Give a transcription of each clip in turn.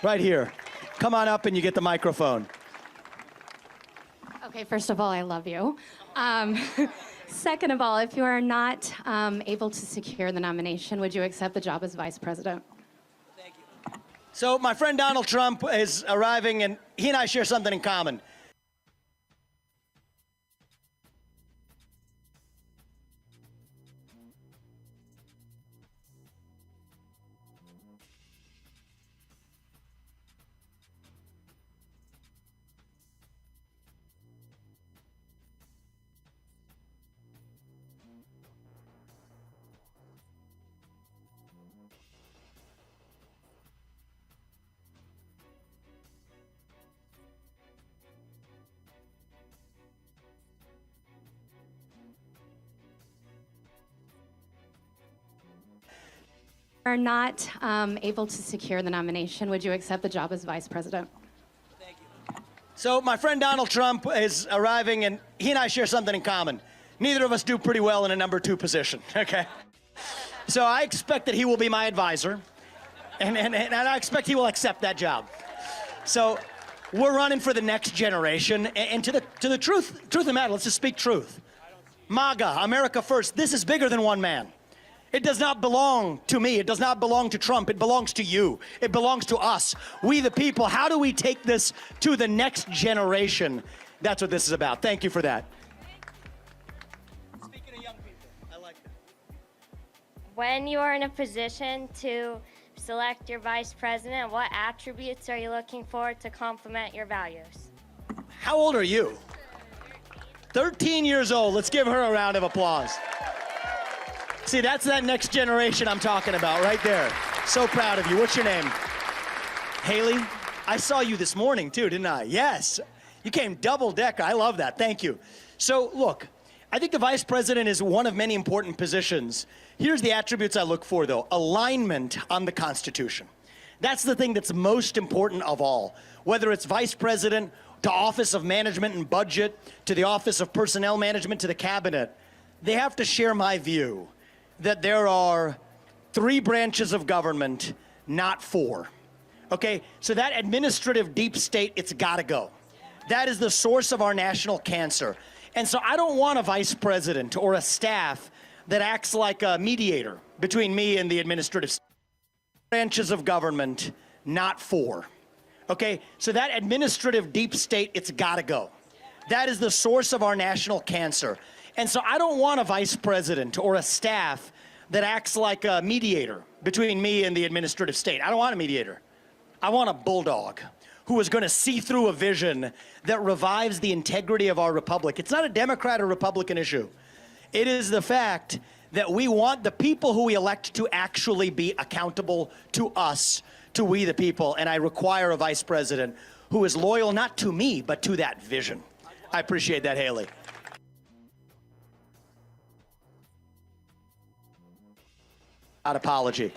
Right here. Come on up and you get the microphone. Okay, first of all, I love you. Second of all, if you are not able to secure the nomination, would you accept the job as vice president? Thank you. So my friend Donald Trump is arriving, and he and I share something in common. Are not able to secure the nomination, would you accept the job as vice president? Thank you. So my friend Donald Trump is arriving, and he and I share something in common. Neither of us do pretty well in a number 2 position, okay? So I expect that he will be my advisor, and I expect he will accept that job. So we're running for the next generation, and to the truth of the matter, let's just speak truth. MAGA, America First, this is bigger than one man. It does not belong to me. It does not belong to Trump. It belongs to you. It belongs to us. We the people. How do we take this to the next generation? That's what this is about. Thank you for that. Speaking of young people, I like that. When you are in a position to select your vice president, what attributes are you looking for to complement your values? How old are you? 13 years old. Let's give her a round of applause. See, that's that next generation I'm talking about right there. So proud of you. What's your name? Haley? I saw you this morning too, didn't I? Yes. You came double decker. I love that. Thank you. So look, I think the vice president is one of many important positions. Here's the attributes I look for though. Alignment on the Constitution. That's the thing that's most important of all. Whether it's vice president, to Office of Management and Budget, to the Office of Personnel Management, to the cabinet, they have to share my view that there are 3 branches of government, not 4. Okay, so that administrative deep state, it's gotta go. That is the source of our national cancer. And so I don't want a vice president or a staff that acts like a mediator between me and the administrative state. branches of government, not 4. Okay, so that administrative deep state, it's gotta go. That is the source of our national cancer. And so I don't want a vice president or a staff that acts like a mediator between me and the administrative state. I don't want a mediator. I want a bulldog who is gonna see through a vision that revives the integrity of our republic. It's not a Democrat or Republican issue. It is the fact that we want the people who we elect to actually be accountable to us, to we the people, and I require a vice president who is loyal not to me, but to that vision. I appreciate that, Haley. Without apology.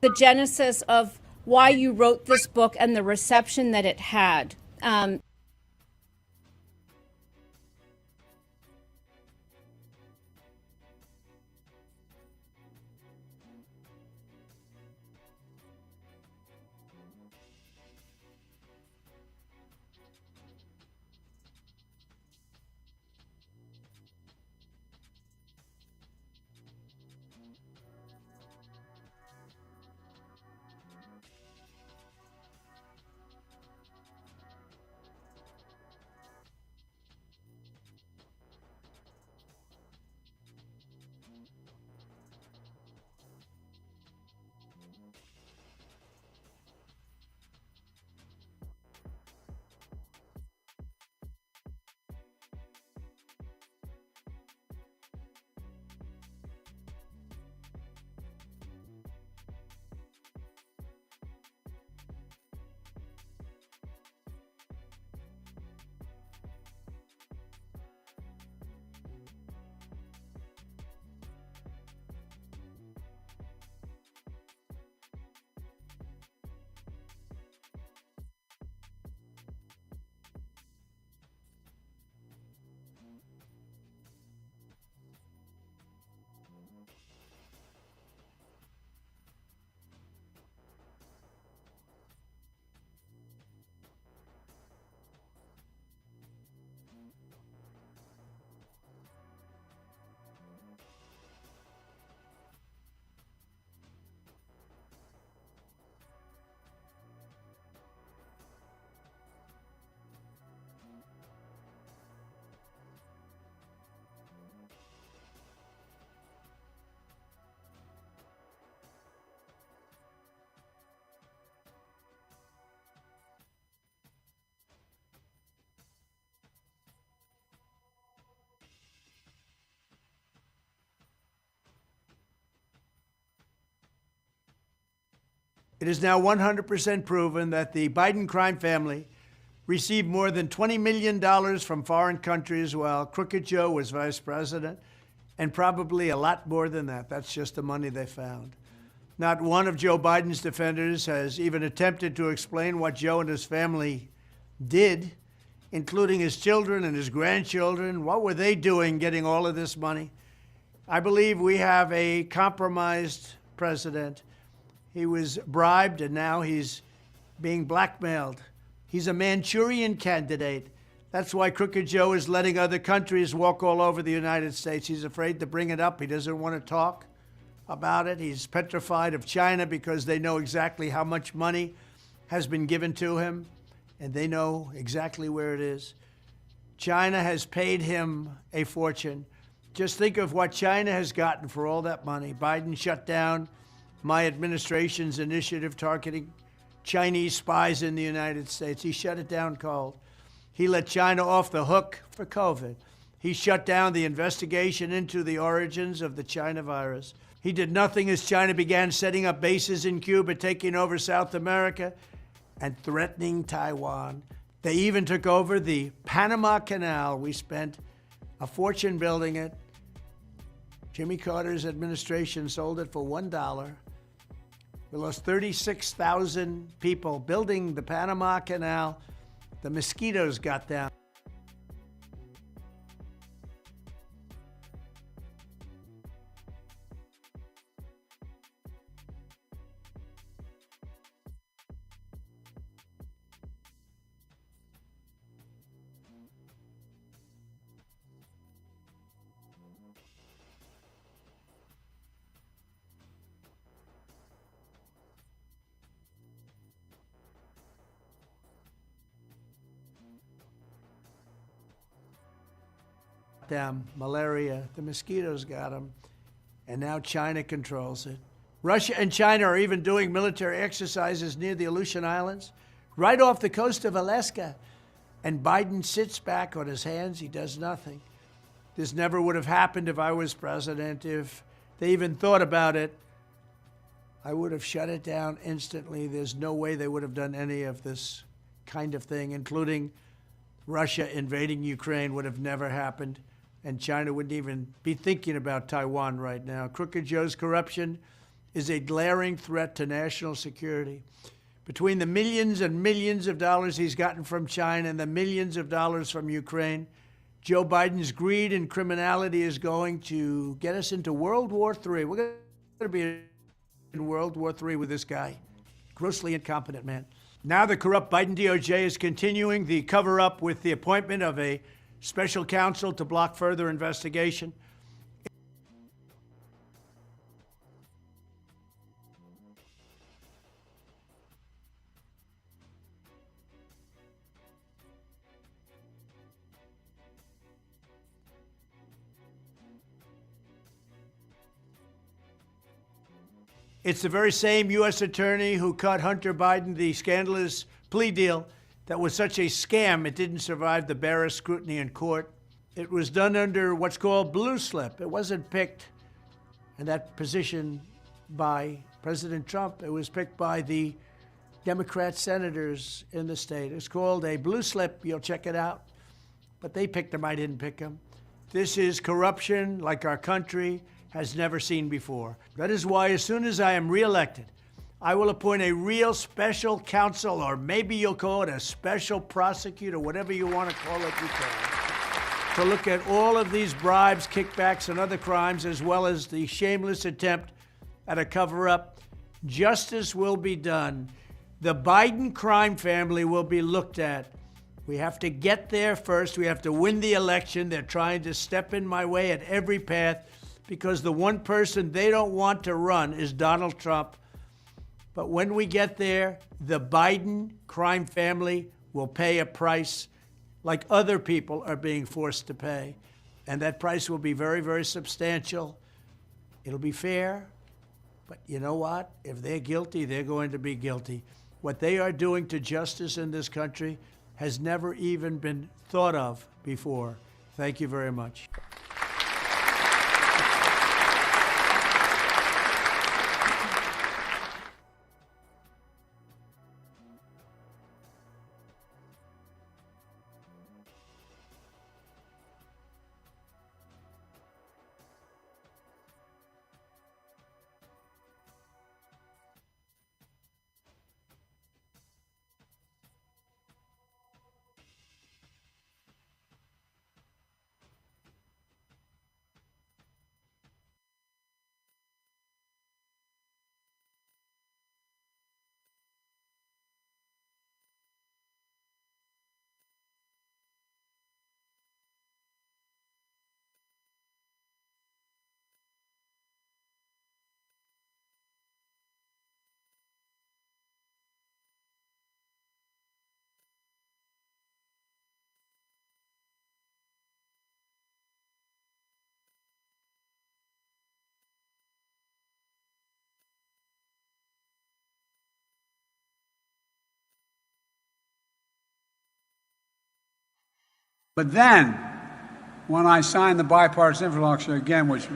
the genesis of why you wrote this book and the reception that it had. It is now 100% proven that the Biden crime family received more than $20 million from foreign countries while Crooked Joe was vice president, and probably a lot more than that. That's just the money they found. Not one of Joe Biden's defenders has even attempted to explain what Joe and his family did, including his children and his grandchildren. What were they doing getting all of this money? I believe we have a compromised president. He was bribed, and now he's being blackmailed. He's a Manchurian candidate. That's why Crooked Joe is letting other countries walk all over the United States. He's afraid to bring it up. He doesn't want to talk about it. He's petrified of China because they know exactly how much money has been given to him, and they know exactly where it is. China has paid him a fortune. Just think of what China has gotten for all that money. Biden shut down my administration's initiative targeting Chinese spies in the United States. He shut it down cold. He let China off the hook for COVID. He shut down the investigation into the origins of the China virus. He did nothing as China began setting up bases in Cuba, taking over South America, and threatening Taiwan. They even took over the Panama Canal. We spent a fortune building it. Jimmy Carter's administration sold it for $1. We lost 36,000 people building the Panama Canal. The mosquitoes got down. Them, malaria, the mosquitoes got them, and now China controls it. Russia and China are even doing military exercises near the Aleutian Islands, right off the coast of Alaska, and Biden sits back on his hands. He does nothing. This never would have happened if I was president. If they even thought about it, I would have shut it down instantly. There's no way they would have done any of this kind of thing, including Russia invading Ukraine would have never happened. And China wouldn't even be thinking about Taiwan right now. Crooked Joe's corruption is a glaring threat to national security. Between the millions and millions of dollars he's gotten from China and the millions of dollars from Ukraine, Joe Biden's greed and criminality is going to get us into World War III. We're going to be in World War III with this guy. Grossly incompetent man. Now the corrupt Biden DOJ is continuing the cover-up with the appointment of a special counsel to block further investigation. It's the very same U.S. attorney who cut Hunter Biden the scandalous plea deal that was such a scam it didn't survive the barest scrutiny in court. It was done under what's called blue slip. It wasn't picked in that position by President Trump. It was picked by the Democrat senators in the state. It's called a blue slip. You'll check it out. But they picked him. I didn't pick him. This is corruption like our country has never seen before. That is why as soon as I am reelected, I will appoint a real special counsel, or maybe you'll call it a special prosecutor, whatever you want to call it, you can, to look at all of these bribes, kickbacks, and other crimes, as well as the shameless attempt at a cover-up. Justice will be done. The Biden crime family will be looked at. We have to get there first. We have to win the election. They're trying to step in my way at every path, because the one person they don't want to run is Donald Trump. But when we get there, the Biden crime family will pay a price like other people are being forced to pay. And that price will be very, very substantial. It'll be fair, but you know what? If they're guilty, they're going to be guilty. What they are doing to justice in this country has never even been thought of before. Thank you very much. But then, when I signed the bipartisan infrastructure again, which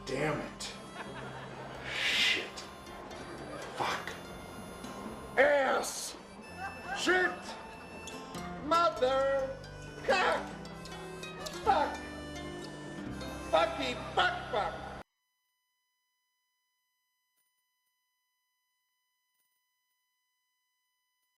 Damn it. Shit. Fuck. Ass. Shit. Mother. Cock. Fuck. Fucky fuck fuck.